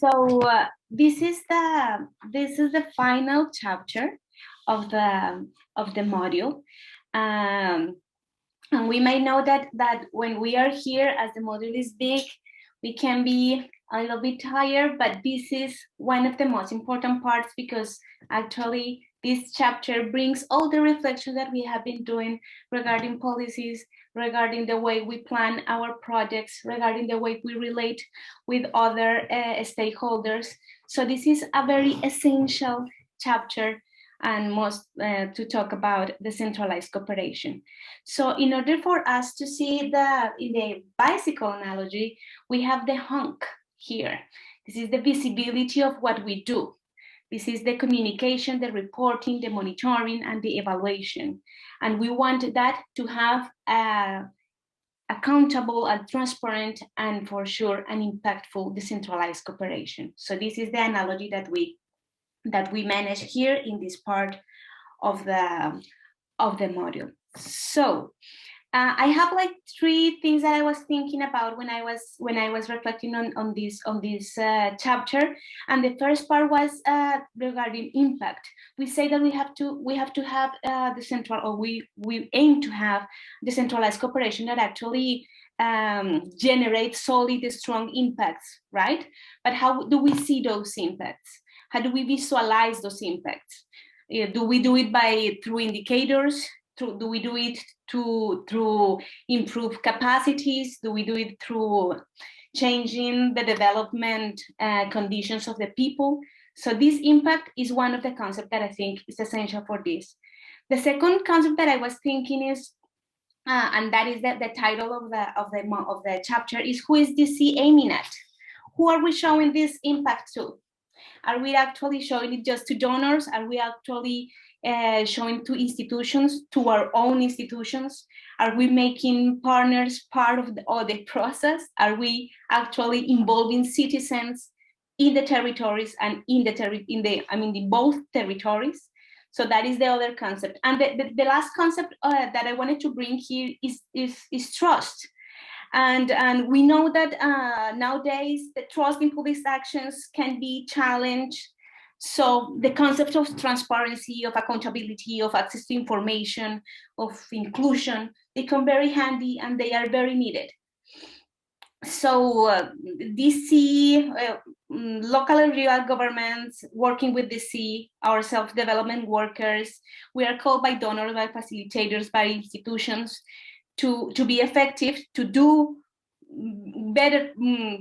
So this is the final chapter of the module, and we may know that when we are here, as the module is big, we can be a little bit tired, but this is one of the most important parts, because actually this chapter brings all the reflections that we have been doing regarding policies, regarding the way we plan our projects, regarding the way we relate with other stakeholders. So this is a very essential chapter, and most to talk about decentralized cooperation. So in order for us to see that in the bicycle analogy, we have the honk here. This is the visibility of what we do. This is the communication, the reporting, the monitoring, and the evaluation. And we want that to have accountable and transparent, and for sure an impactful decentralized cooperation. So this is the analogy that we manage here in this part of the module. So I have like 3 things that I was thinking about when I was reflecting on this chapter. And the first part was regarding impact. We say that we have to have we aim to have decentralized cooperation that actually generates solid, strong impacts, right? But how do we see those impacts? How do we visualize those impacts? Do we do it through indicators? Do we do it through improve capacities? Do we do it through changing the development conditions of the people? So this impact is one of the concepts that I think is essential for this. The second concept that I was thinking is, and that is the title of the chapter, is who is DC aiming at? Who are we showing this impact to? Are we actually showing it just to donors? Are we actually showing to institutions, to our own institutions? Are we making partners part of the process? Are we actually involving citizens in the territories and in both territories? So that is the other concept. And the last concept that I wanted to bring here is trust. And we know that nowadays the trust in police actions can be challenged. So the concept of transparency, of accountability, of access to information, of inclusion, become very handy, and they are very needed. So DC, local and regional governments working with DC, our self-development workers, we are called by donors, by facilitators, by institutions to be effective, to do better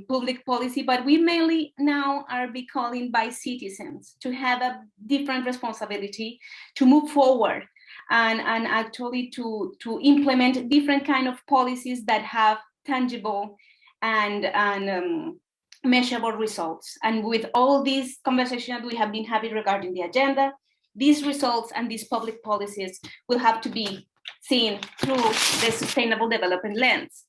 public policy, but we mainly now are be calling by citizens to have a different responsibility to move forward and actually to implement different kind of policies that have tangible and measurable results. And with all these conversations that we have been having regarding the agenda, these results and these public policies will have to be seen through the sustainable development lens.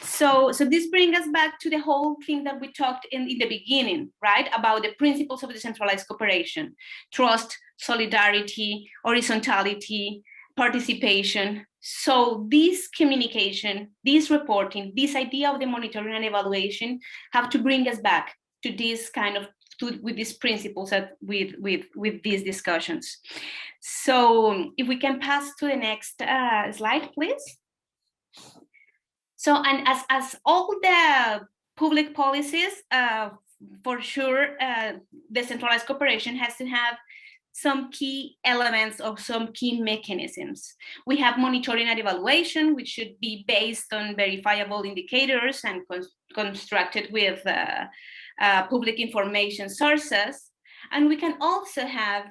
So this brings us back to the whole thing that we talked in the beginning, right? About the principles of decentralized cooperation: trust, solidarity, horizontality, participation. So this communication, this reporting, this idea of the monitoring and evaluation have to bring us back to this kind of with these principles with these discussions. So if we can pass to the next slide, please. So, and as all the public policies, for sure, decentralized cooperation has to have some key elements or some key mechanisms. We have monitoring and evaluation, which should be based on verifiable indicators and constructed with public information sources. And we can also have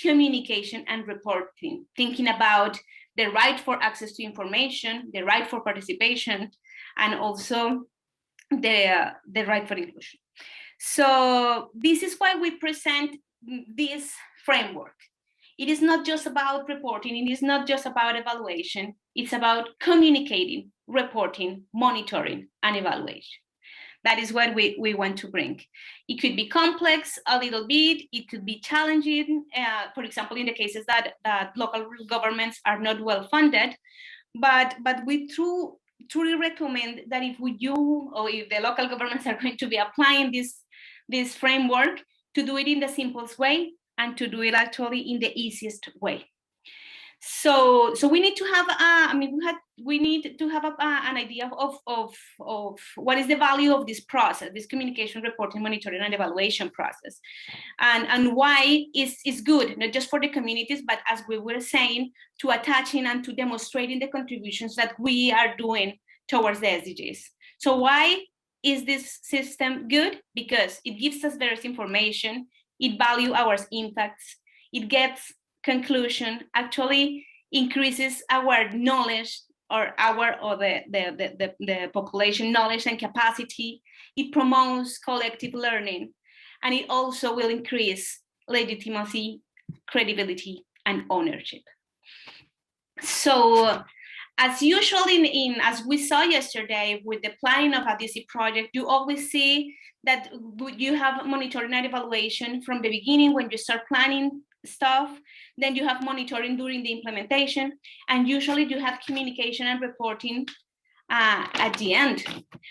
communication and reporting, thinking about the right for access to information, the right for participation, and also the right for inclusion. So this is why we present this framework. It is not just about reporting, it is not just about evaluation, it's about communicating, reporting, monitoring, and evaluation. That is what we want to bring. It could be complex a little bit, it could be challenging, for example, in the cases that local governments are not well funded, but we truly recommend that if the local governments are going to be applying this framework, to do it in the simplest way and to do it actually in the easiest way. So we need to have, we need to have an idea of what is the value of this process, this communication, reporting, monitoring, and evaluation process, and why is good, not just for the communities, but as we were saying, to attaching and to demonstrating the contributions that we are doing towards the SDGs. So why is this system good? Because it gives us various information, it values our impacts, it gets conclusion, actually increases our knowledge or the population knowledge and capacity. It promotes collective learning, and it also will increase legitimacy, credibility, and ownership. So as usual, as we saw yesterday with the planning of a DC project, you always see that you have monitoring and evaluation from the beginning when you start planning stuff, then you have monitoring during the implementation, and usually you have communication and reporting at the end.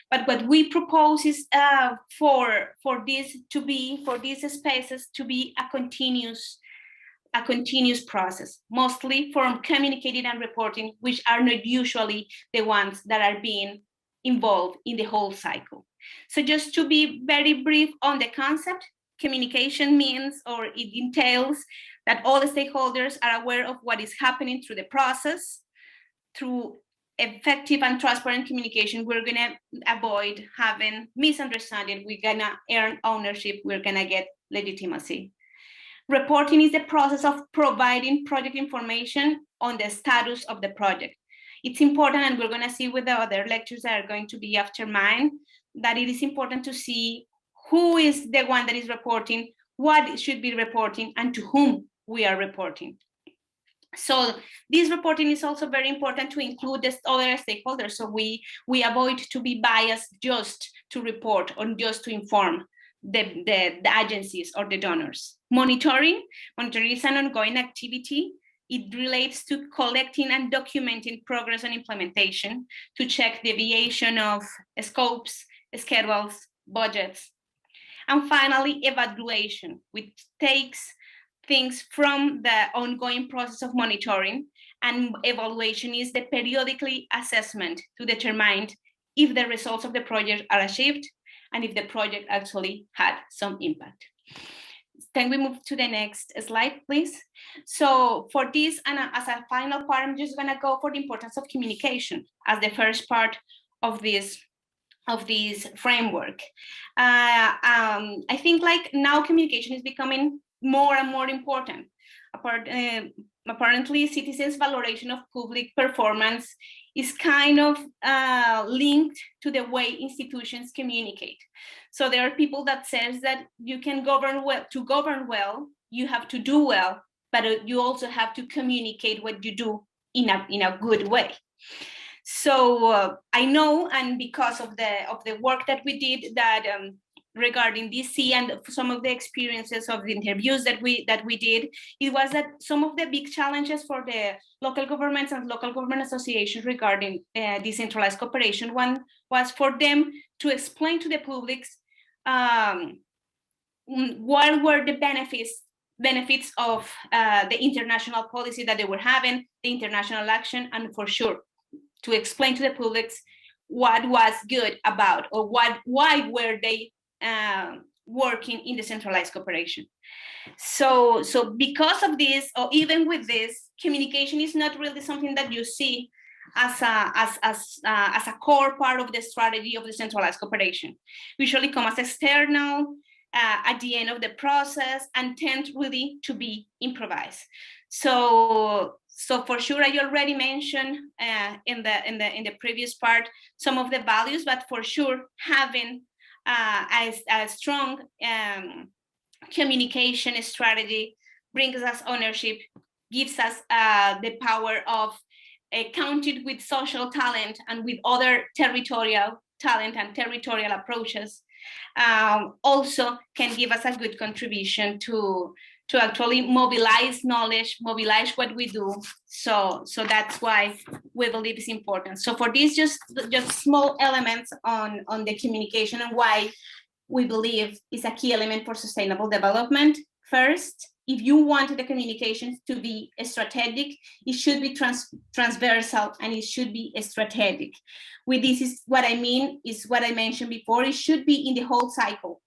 But what we propose is for these spaces to be a continuous process, mostly from communicating and reporting, which are not usually the ones that are being involved in the whole cycle. So just to be very brief on the concept, communication means, or it entails, that all the stakeholders are aware of what is happening through the process. Through effective and transparent communication, we're gonna avoid having misunderstanding, we're gonna earn ownership, we're gonna get legitimacy. Reporting is the process of providing project information on the status of the project. It's important, and we're gonna see with the other lectures that are going to be after mine, that it is important to see who is the one that is reporting, what it should be reporting, and to whom we are reporting. So this reporting is also very important to include the other stakeholders. So we avoid to be biased just to report or just to inform the agencies or the donors. Monitoring is an ongoing activity. It relates to collecting and documenting progress on implementation, to check deviation of scopes, schedules, budgets. And finally, evaluation, which takes things from the ongoing process of monitoring, and evaluation is the periodically assessment to determine if the results of the project are achieved and if the project actually had some impact. Can we move to the next slide, please? So for this, and as a final part, I'm just gonna go for the importance of communication as the first part of this framework. I think like now communication is becoming more and more important. Apparently, citizens' valoration of public performance is kind of linked to the way institutions communicate. So there are people that says that you can govern well. To govern well, you have to do well, but you also have to communicate what you do in a good way. So I know, and because of the work that we did, that regarding DC and some of the experiences of the interviews that we did, it was that some of the big challenges for the local governments and local government associations regarding decentralized cooperation, one was for them to explain to the publics what were the benefits of the international policy that they were having, the international action, and for sure to explain to the publics what was good about, or why were they working in decentralized cooperation. So because of this, or even with this, communication is not really something that you see as a core part of the strategy of decentralized cooperation. Usually come as external at the end of the process and tend really to be improvised. So for sure, I already mentioned in the previous part some of the values, but for sure having a strong communication strategy brings us ownership, gives us the power of counted with social talent and with other territorial talent and territorial approaches. Also can give us a good contribution to actually mobilize knowledge, mobilize what we do. So that's why we believe it's important. So for these just small elements on the communication and why we believe is a key element for sustainable development. First, if you want the communications to be strategic, it should be transversal and it should be strategic. With this is what I mean, is what I mentioned before, it should be in the whole cycle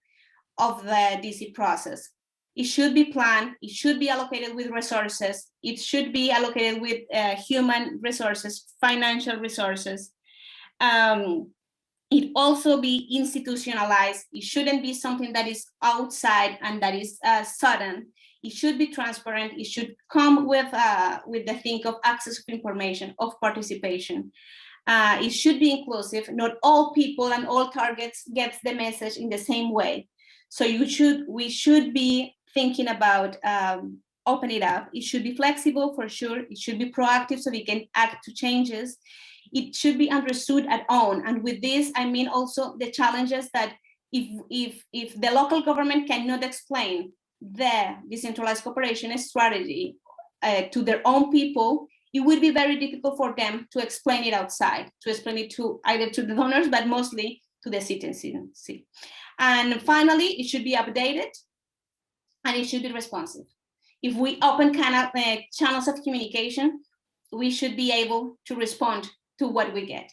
of the DC process. It should be planned, it should be allocated with resources, it should be allocated with human resources, financial resources. It also be institutionalized. It shouldn't be something that is outside and that is sudden. It should be transparent. It should come with the think of access of information, of participation. It should be inclusive. Not all people and all targets get the message in the same way. So we should be thinking about open it up. It should be flexible for sure. It should be proactive so we can act to changes. It should be understood at own. And with this, I mean also the challenges that if the local government cannot explain the decentralized cooperation strategy to their own people, it would be very difficult for them to explain it outside, to explain it to either to the donors, but mostly to the citizens. And finally, it should be updated and it should be responsive. If we open channels of communication, we should be able to respond to what we get.